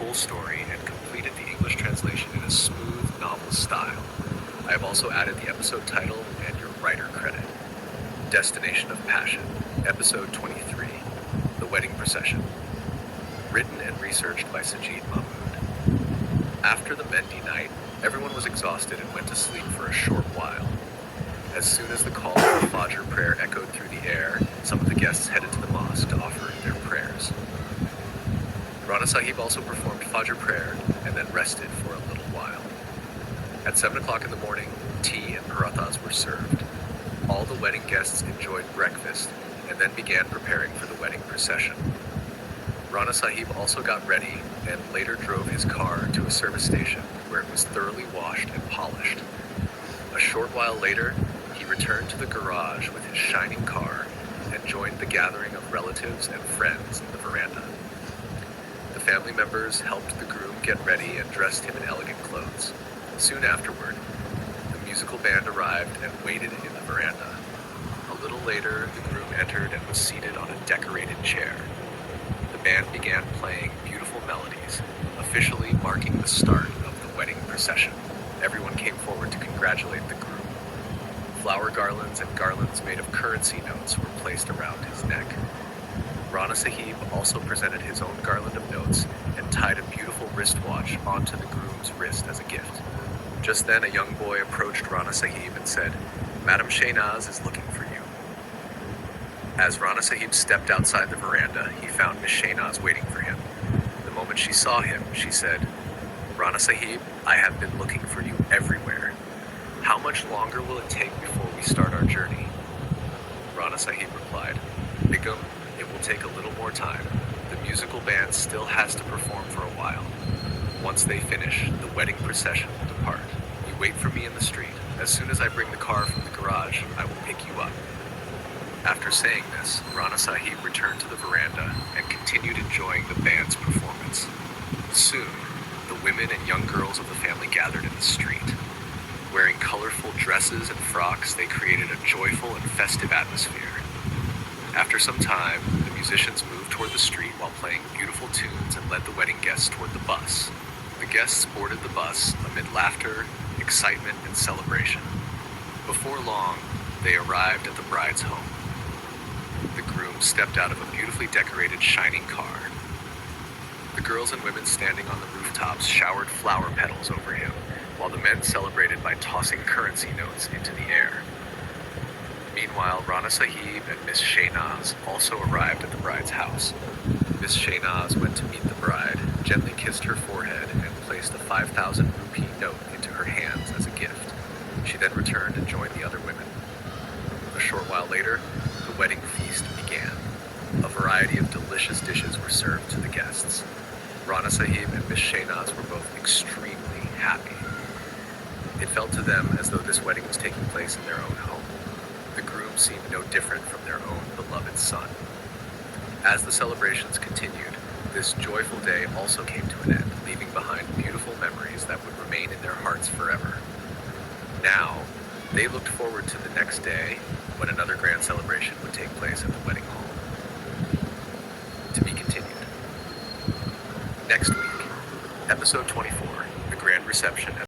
full story and completed the English translation in a smooth novel style. I have also added the episode title and your writer credit. Destination of Passion, Episode 23, The Wedding Procession. Written and researched by Sajid Mahmood. After the Mendi night, everyone was exhausted and went to sleep for a short while. As soon as the call of the Fajr prayer echoed through the air, some of the guests headed to the mosque to offer their prayers. Rana Sahib also performed Fajr prayer and then rested for a little while. At 7 o'clock in the morning, tea and parathas were served. All the wedding guests enjoyed breakfast and then began preparing for the wedding procession. Rana Sahib also got ready and later drove his car to a service station where it was thoroughly washed and polished. A short while later, he returned to the garage with his shining car and joined the gathering of relatives and friends in the veranda. The family members helped the groom get ready and dressed him in elegant clothes. Soon afterward, the musical band arrived and waited in the veranda. A little later, the groom entered and was seated on a decorated chair. The band began playing beautiful melodies, officially marking the start of the wedding procession. Everyone came forward to congratulate the groom. Flower garlands and garlands made of currency notes were placed around his neck. Rana Sahib also presented his own garland of notes and tied a beautiful wristwatch onto the groom's wrist as a gift. Just then, a young boy approached Rana Sahib and said, "Madam Shahnaz is looking for you." As Rana Sahib stepped outside the veranda, he found Miss Shahnaz waiting for him. The moment she saw him, she said, "Rana Sahib, I have been looking for you everywhere. How much longer will it take before we start our journey?" Rana Sahib replied, "Begum, it will take a little more time. The musical band still has to perform for a while. Once they finish, the wedding procession will depart. You wait for me in the street. As soon as I bring the car from the garage, I will pick you up." After saying this, Rana Sahib returned to the veranda and continued enjoying the band's performance. Soon, the women and young girls of the family gathered in the street. Wearing colorful dresses and frocks, they created a joyful and festive atmosphere. After some time, the musicians moved toward the street while playing beautiful tunes and led the wedding guests toward the bus. The guests boarded the bus amid laughter, excitement, and celebration. Before long, they arrived at the bride's home. The groom stepped out of a beautifully decorated, shining car. The girls and women standing on the rooftops showered flower petals over him, while the men celebrated by tossing currency notes into the air. Meanwhile, Rana Sahib and Miss Shahnaz also arrived at the bride's house. Miss Shahnaz went to meet the bride, gently kissed her forehead, and placed a 5,000 rupee note into her hands as a gift. She then returned and joined the other women. A short while later, the wedding feast began. A variety of delicious dishes were served to the guests. Rana Sahib and Miss Shahnaz were both extremely happy. It felt to them as though this wedding was taking place in their own home. The groom seemed no different from their own beloved son. As the celebrations continued, this joyful day also came to an end, leaving behind beautiful memories that would remain in their hearts forever. Now, they looked forward to the next day when another grand celebration would take place at the wedding hall. To be continued. Next week, episode 24, The Grand Reception.